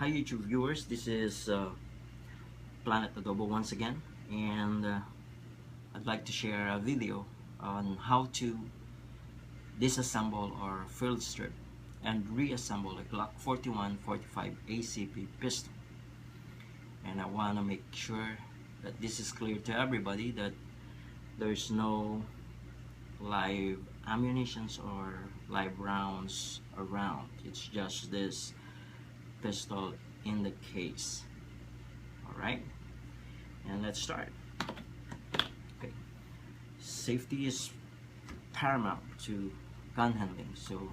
Hi YouTube viewers, this is Planet Adobo once again, and I'd like to share a video on how to disassemble or field strip and reassemble a Glock 41-45 ACP pistol. And I want to make sure that this is clear to everybody, that there's no live ammunitions or live rounds around. It's just this pistol in the case. Alright, and let's start. Okay, safety is paramount to gun handling, so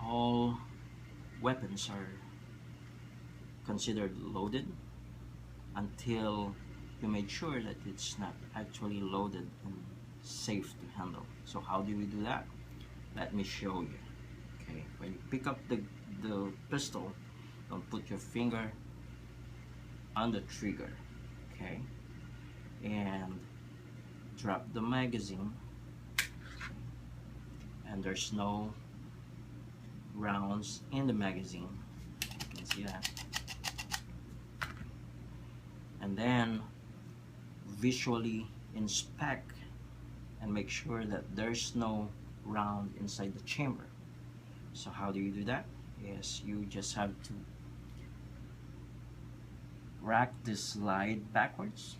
all weapons are considered loaded until you make sure that it's not actually loaded and safe to handle. So how do we do that? Let me show you. Okay, when you pick up the pistol, don't put your finger on the trigger, okay, and drop the magazine, and there's no rounds in the magazine. You can see that. And then visually inspect and make sure that there's no round inside the chamber. So how do you do that? Yes, you just have to rack this slide backwards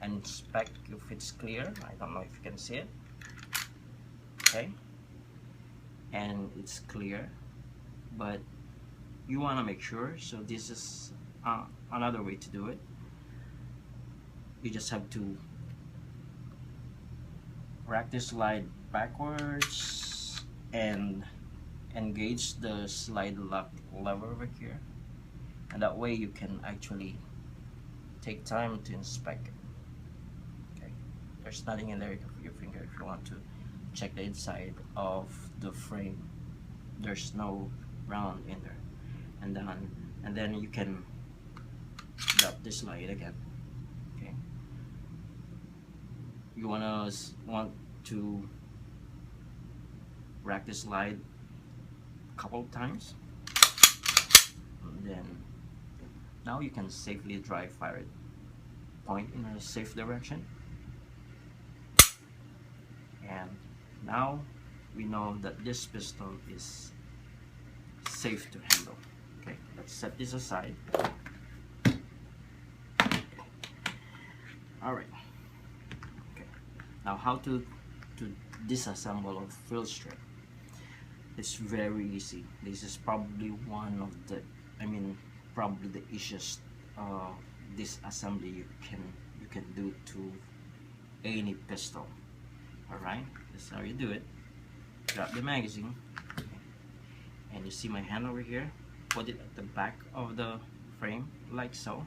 and inspect if it's clear. I don't know if you can see it. Okay, and it's clear, but you want to make sure. So this is another way to do it. You just have to rack this slide backwards and engage the slide lock lever over here, and that way you can actually take time to inspect it. Okay, there's nothing in there for your finger. If you want to check the inside of the frame, there's no round in there, and then you can drop the slide again. Okay, you want to rack the slide a couple of times, and then now you can safely dry fire it. Point in a safe direction, and now we know that this pistol is safe to handle. Okay, let's set this aside. Alright, okay, now how to disassemble a field strip. It's very easy. This is probably one of the, probably the easiest disassembly you can do to any pistol. Alright, this is how you do it. Drop the magazine, and you see my hand over here. Put it at the back of the frame like so,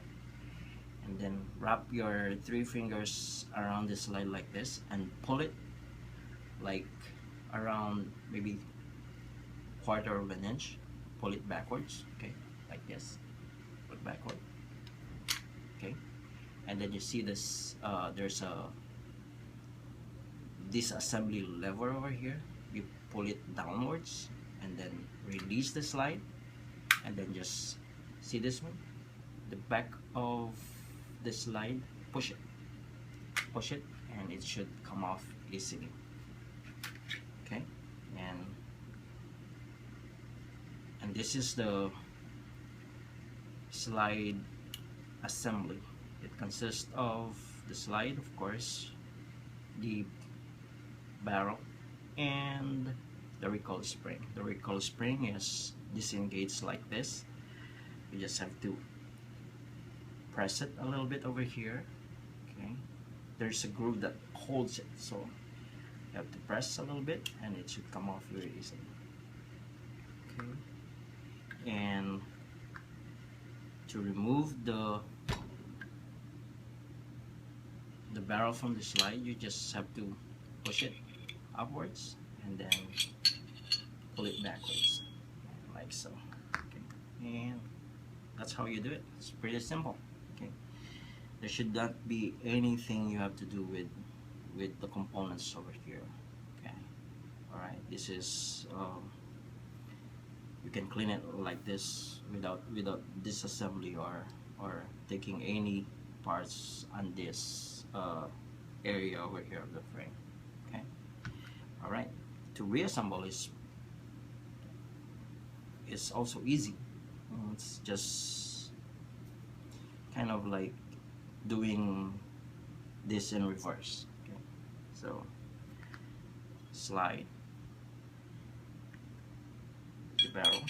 and then wrap your 3 fingers around the slide like this and pull it like around maybe 1/4 of an inch. Pull it backwards, okay, like this. Pull it backward, okay, and then you see this there's a disassembly lever over here. You pull it downwards and then release the slide, and then just see this one, the back of the slide, push it, and it should come off easily. Okay, and this is the slide assembly. It consists of the slide, of course, the barrel, and the recoil spring. The recoil spring is disengaged like this. You just have to press it a little bit over here. Okay, there's a groove that holds it, so you have to press a little bit and it should come off very easily. Okay, and to remove the barrel from the slide, you just have to push it upwards and then pull it backwards like so. Okay, and that's how you do it. It's pretty simple. Okay, there should not be anything you have to do with the components over here. Okay, all right, this is you can clean it like this without disassembly or taking any parts on this area over here of the frame. Okay, all right. To reassemble is also easy. It's just kind of like doing this in reverse. Okay, so slide the barrel,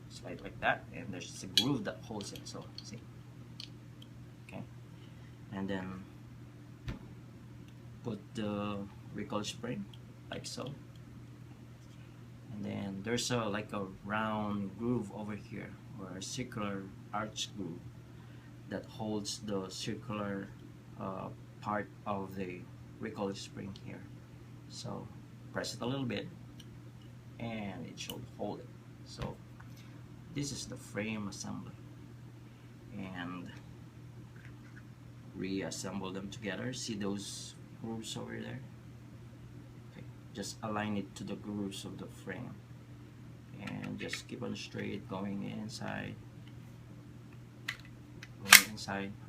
slide like that, and there's a groove that holds it. So see, okay, and then put the recoil spring like so, and then there's a like a round groove over here, or a circular arch groove that holds the circular part of the recoil spring here. So press it a little bit and it should hold it. So this is the frame assembly, and reassemble them together. See those grooves over there? Okay, just align it to the grooves of the frame and just keep on straight, going inside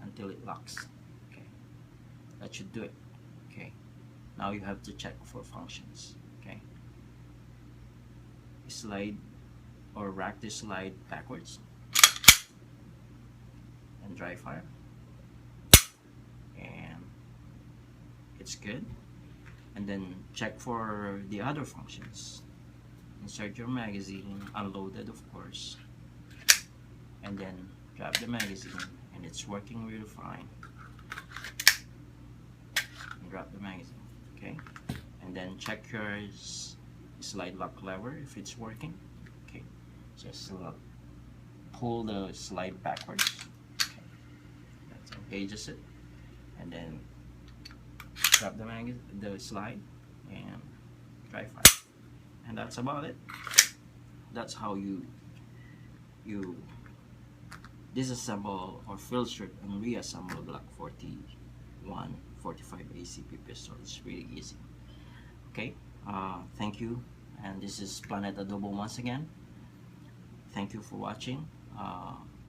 until it locks. Okay, that should do it. Okay, now you have to check for functions. Okay, slide or rack this slide backwards and dry fire, and it's good. And then check for the other functions. Insert your magazine, unloaded of course, and then drop the magazine, and it's working really fine. And drop the magazine. Okay, and then check your slide lock lever if it's working. Okay, just pull the slide backwards. Okay, that engages it, and then drop the slide and dry fire, and that's about it. That's how you disassemble or field strip and reassemble Glock 41-45 ACP pistol. It's really easy. Okay, thank you, and this is Planet Adobo once again. Thank you for watching.